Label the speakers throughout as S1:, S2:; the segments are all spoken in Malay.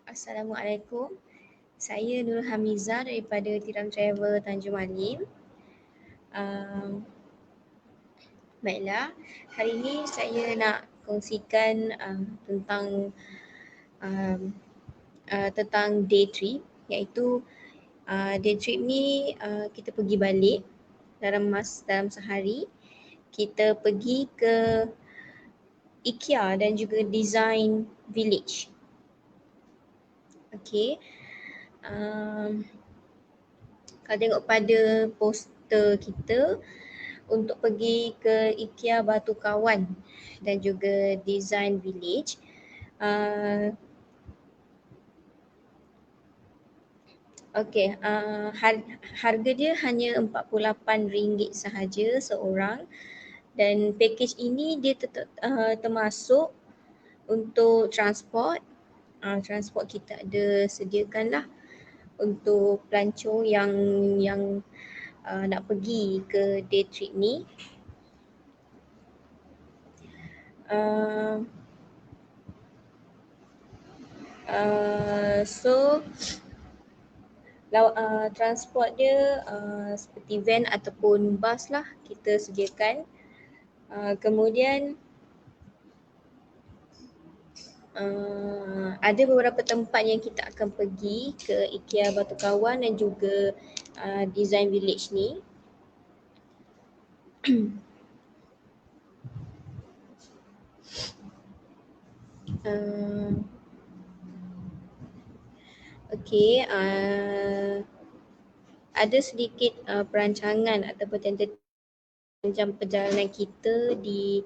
S1: Assalamualaikum. Saya Nur Hamizah daripada Tiram Travel Tanjung Malim. Baiklah, hari ini saya nak kongsikan tentang day trip, iaitu day trip ni kita pergi balik dalam sehari. Kita pergi ke IKEA dan juga Design Village. Okey. Kalau tengok pada poster kita, untuk pergi ke IKEA Batu Kawan dan juga Design Village, harga dia hanya RM48 sahaja seorang, dan package ini dia termasuk untuk transport. Transport kita ada sediakan lah untuk pelancong yang nak pergi ke day trip ni. Transport dia seperti van ataupun bas lah kita sediakan. Kemudian ada beberapa tempat yang kita akan pergi ke IKEA Batu Kawan dan juga Design Village ni. Ada sedikit perancangan ataupun jam perjalanan kita di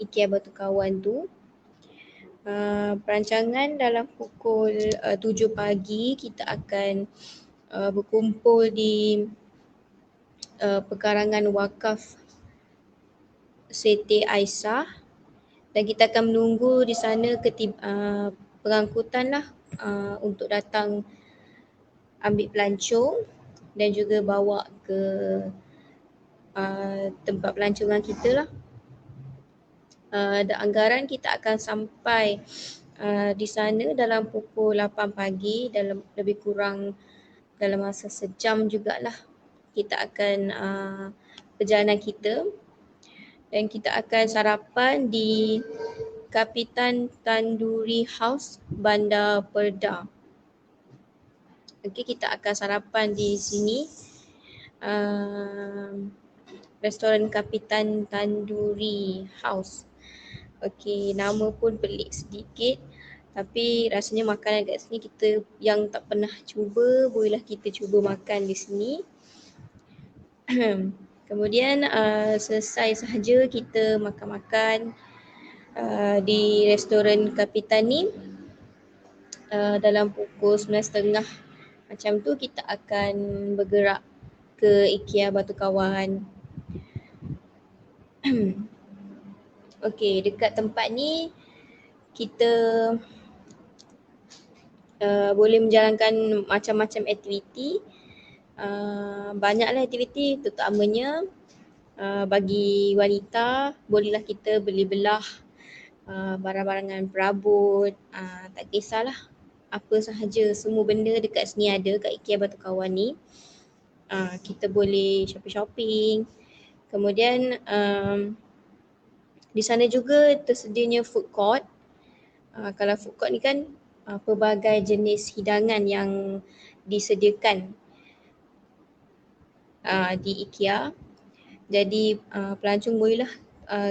S1: IKEA Batu Kawan tu. Perancangan dalam pukul 7 pagi kita akan berkumpul di pekarangan wakaf Siti Aisyah, dan kita akan menunggu di sana pengangkutan lah untuk datang ambil pelancong dan juga bawa ke tempat pelancongan kita lah. Dan anggaran kita akan sampai di sana dalam pukul 8 pagi, dalam lebih kurang dalam masa sejam jugalah kita akan perjalanan kita, dan kita akan sarapan di Kapitan Tandoori House, Bandar Perda. Okey, kita akan sarapan di sini, restoran Kapitan Tandoori House. Okey, nama pun pelik sedikit, tapi rasanya makanan kat sini kita yang tak pernah cuba, bolehlah kita cuba makan di sini. Kemudian selesai sahaja kita makan-makan di restoran Kapitan ni, dalam pukul 9.30 macam tu kita akan bergerak ke IKEA Batu Kawan. Okey, dekat tempat ni kita boleh menjalankan macam-macam aktiviti. Banyaklah aktiviti, terutamanya bagi wanita bolehlah kita beli belah barang-barangan perabot, tak kisahlah apa sahaja, semua benda dekat sini ada kat IKEA Batu Kawan ni. Kita boleh shopping-shopping. Kemudian di sana juga tersedianya food court. Kalau food court ni kan pelbagai jenis hidangan yang disediakan di IKEA. Jadi pelancong bolehlah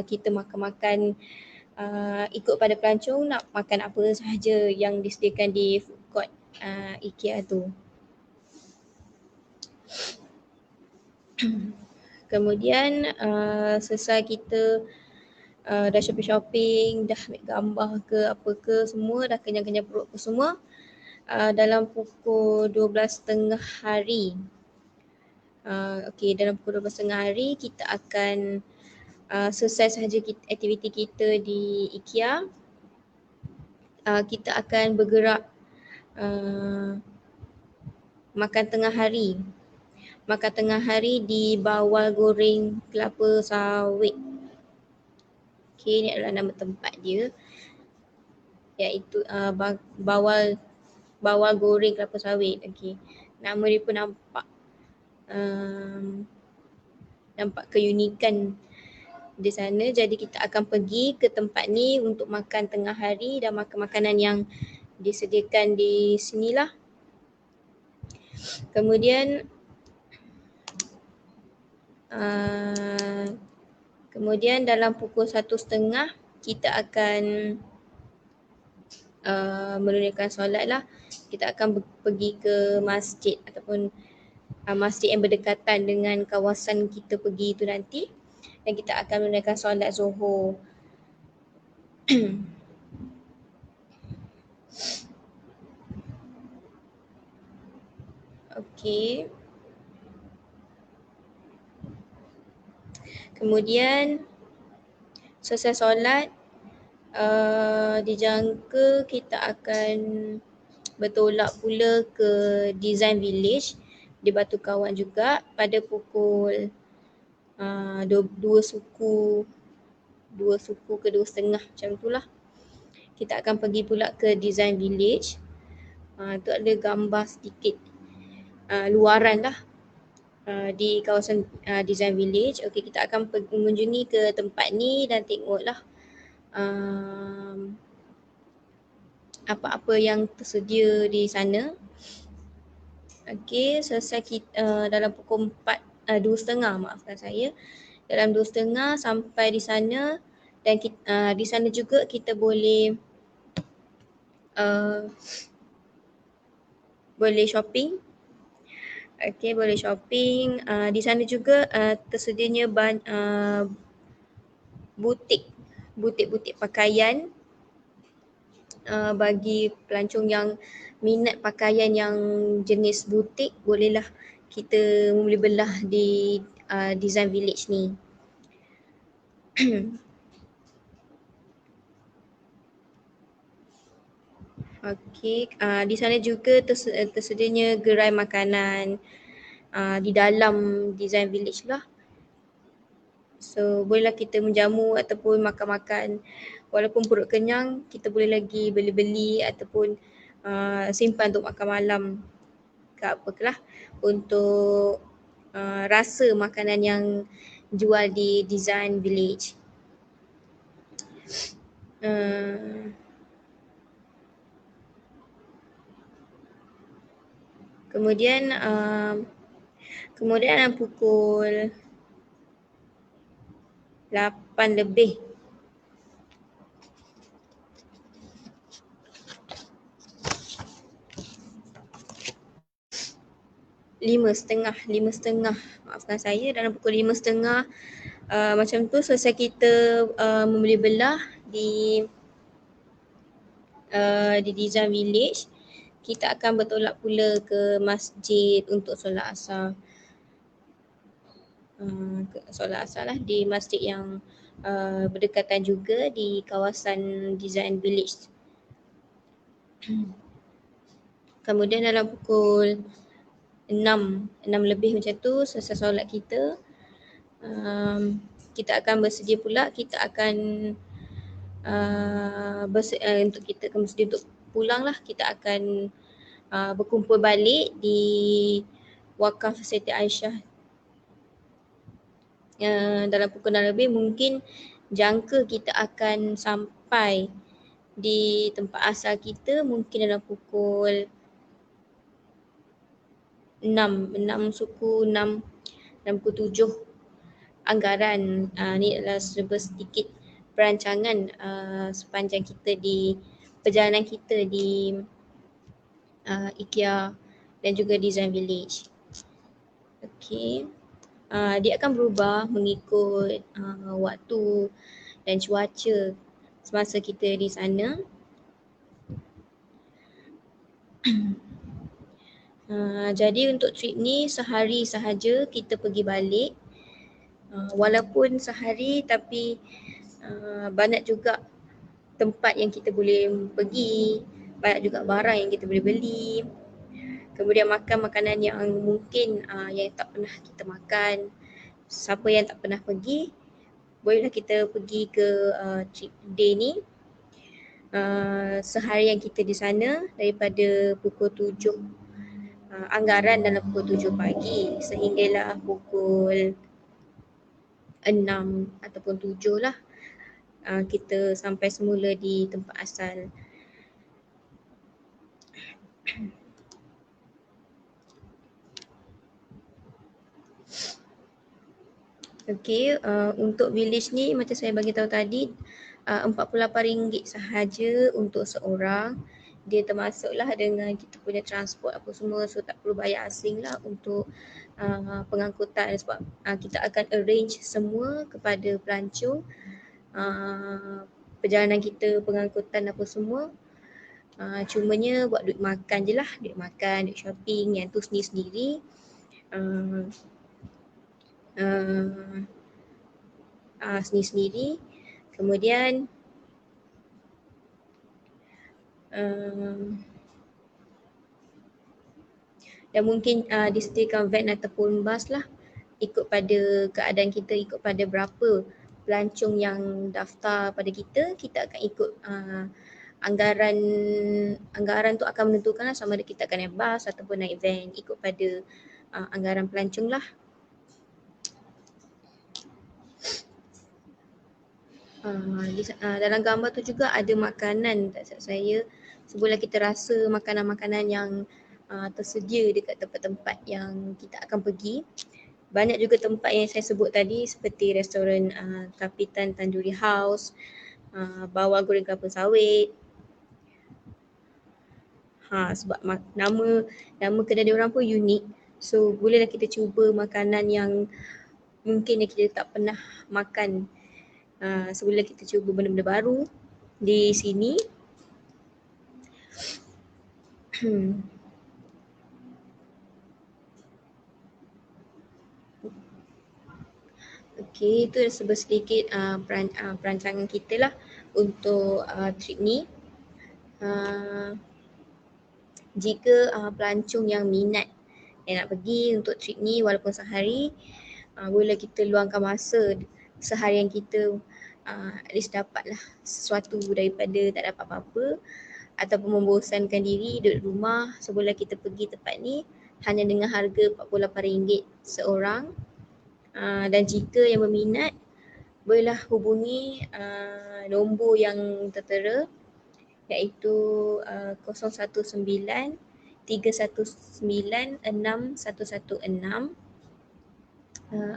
S1: kita makan-makan ikut pada pelancong nak makan apa sahaja yang disediakan di food court IKEA tu. Kemudian selesai kita dah shopping-shopping, dah ambil gambar ke apa ke semua, dah kenyang-kenyang perut ke semua, dalam pukul 12.30 hari. Dalam pukul 12.30 hari kita akan selesai sahaja aktiviti kita di IKEA. Kita akan bergerak makan tengah hari. Makan tengah hari di Bawal Goreng Kelapa Sawit. Okey, ni adalah nama tempat dia. iaitu bawal goreng kelapa sawit. Okey. Nama dia pun nampak keunikan di sana. Jadi kita akan pergi ke tempat ni untuk makan tengah hari dan makan makanan yang disediakan di sinilah. Kemudian dalam pukul 1:30 kita akan menunaikan solat lah. Kita akan pergi ke masjid ataupun masjid yang berdekatan dengan kawasan kita pergi itu nanti, dan kita akan menunaikan solat Zuhur. Okey. Kemudian selesai solat, dijangka kita akan bertolak pula ke Design Village di Batu Kawan juga pada pukul 2 suku ke 2:30 macam itulah. Kita akan pergi pula ke Design Village. Itu ada gambar sedikit luaran lah di kawasan Design Village. Okey, kita akan mengunjungi ke tempat ni dan tengoklah apa-apa yang tersedia di sana. Okey, selesai kita dalam pukul 2:30, maafkan saya. Dalam 2:30 sampai di sana, dan di sana juga kita boleh shopping. Okey, boleh shopping. Di sana juga tersedianya butik pakaian bagi pelancong yang minat pakaian yang jenis butik. Bolehlah kita membeli belah di Design Village ni. Okey, di sana juga tersedianya gerai makanan di dalam Design Village lah. So bolehlah kita menjamu ataupun makan-makan. Walaupun perut kenyang, kita boleh lagi beli-beli ataupun simpan untuk makan malam ke apalah, untuk rasa makanan yang jual di Design Village. Kemudian pukul 8 lebih lima setengah, maafkan saya, dalam pukul 5:30 macam tu selesai kita membeli belah di Design Village. Kita akan bertolak pula ke masjid untuk solat asar. Solat asar lah di masjid yang berdekatan juga di kawasan Design Village. Kemudian dalam pukul 6 lebih macam tu selesai solat kita, kita akan bersedia pula. Kita akan untuk kita akan bersedia untuk pulang lah. Kita akan berkumpul balik di Wakaf Siti Aisyah dalam pukul 6 lebih. Mungkin jangka kita akan sampai di tempat asal kita mungkin dalam pukul 6 pukul 7 anggaran. Ni adalah sedikit perancangan sepanjang kita di perjalanan kita di IKEA dan juga Design Village. Okey. Dia akan berubah mengikut waktu dan cuaca semasa kita di sana. Jadi untuk trip ni sehari sahaja kita pergi balik. Walaupun sehari, tapi banyak juga tempat yang kita boleh pergi, banyak juga barang yang kita boleh beli. Kemudian makan makanan yang mungkin yang tak pernah kita makan. Siapa yang tak pernah pergi, bolehlah kita pergi ke trip day ni. seharian kita di sana daripada pukul 7 anggaran dalam pukul 7 pagi sehinggalah pukul 6 ataupun 7 lah kita sampai semula di tempat asal. Okey, untuk village ni macam saya bagi tahu tadi RM48 sahaja untuk seorang. Dia termasuklah dengan kita punya transport apa semua, so tak perlu bayar asing lah untuk pengangkutan sebab kita akan arrange semua kepada pelancong. Perjalanan kita, pengangkutan apa semua. Cumanya buat duit makan je lah, duit makan, duit shopping yang tu sendiri-sendiri. Sendiri-sendiri. Kemudian dan mungkin disediakan van ataupun bas lah, ikut pada keadaan kita, ikut pada berapa pelancong yang daftar pada kita, kita akan ikut anggaran tu akan menentukan lah sama ada kita akan naik bas ataupun naik van, ikut pada anggaran pelancong lah. Dalam gambar tu juga ada makanan tak silap saya. Sebulan kita rasa makanan-makanan yang tersedia dekat tempat-tempat yang kita akan pergi. Banyak juga tempat yang saya sebut tadi seperti restoran Kapitan Tandoori House, Bawah Goreng Kelapa Sawit. Sebab nama kedai diorang pun unik. So bolehlah kita cuba makanan yang mungkin yang kita tak pernah makan. Sebelum kita cuba benda-benda baru di sini. Okey, itu sedikit perancangan kita lah untuk trip ni. Jika pelancong yang minat yang nak pergi untuk trip ni walaupun sehari, boleh kita luangkan masa seharian kita, at least dapatlah sesuatu daripada tak dapat apa-apa ataupun membosankan diri duduk rumah. Sebulan kita pergi tempat ni hanya dengan harga RM48 seorang. Dan jika yang berminat, bolehlah hubungi nombor yang tertera iaitu 019 319 6116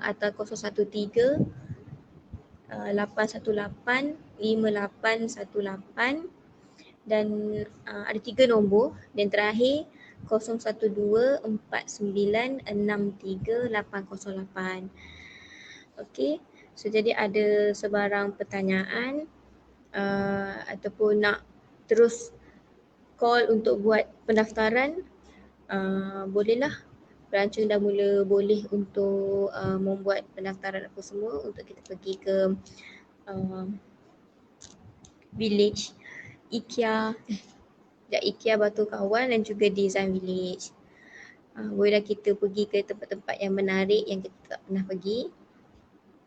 S1: atau 013 818 5818 dan ada 3 nombor dan terakhir 012 49 63 808. Okey, so jadi ada sebarang pertanyaan ataupun nak terus call untuk buat pendaftaran, bolehlah. Pelancong dah mula boleh untuk membuat pendaftaran apa semua untuk kita pergi ke village IKEA Batu Kawan dan juga Design Village. Bolehlah kita pergi ke tempat-tempat yang menarik yang kita tak pernah pergi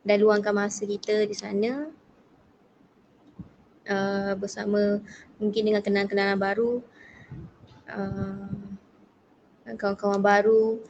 S1: dan luangkan masa kita di sana bersama mungkin dengan kenalan-kenalan baru, kawan-kawan baru.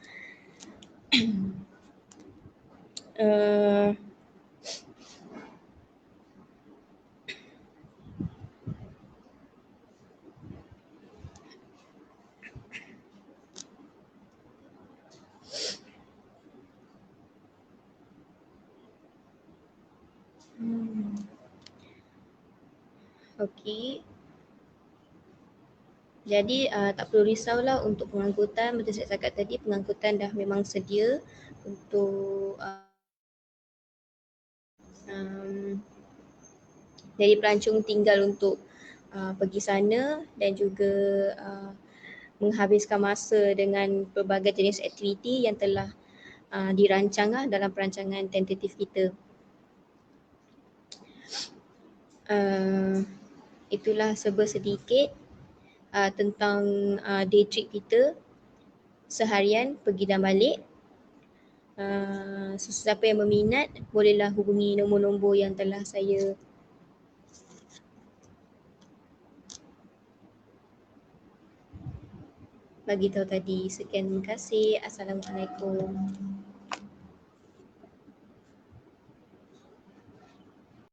S1: Okey. Jadi tak perlu risaulah untuk pengangkutan. Macam saya cakap tadi, pengangkutan dah memang sedia untuk jadi pelancong tinggal untuk pergi sana dan juga menghabiskan masa dengan pelbagai jenis aktiviti yang telah dirancang lah dalam perancangan tentatif kita. Itulah sedikit tentang day trip kita seharian pergi dan balik. Sesiapa yang berminat bolehlah hubungi nombor-nombor yang telah saya bagi tahu tadi. Sekian, terima kasih. Assalamualaikum.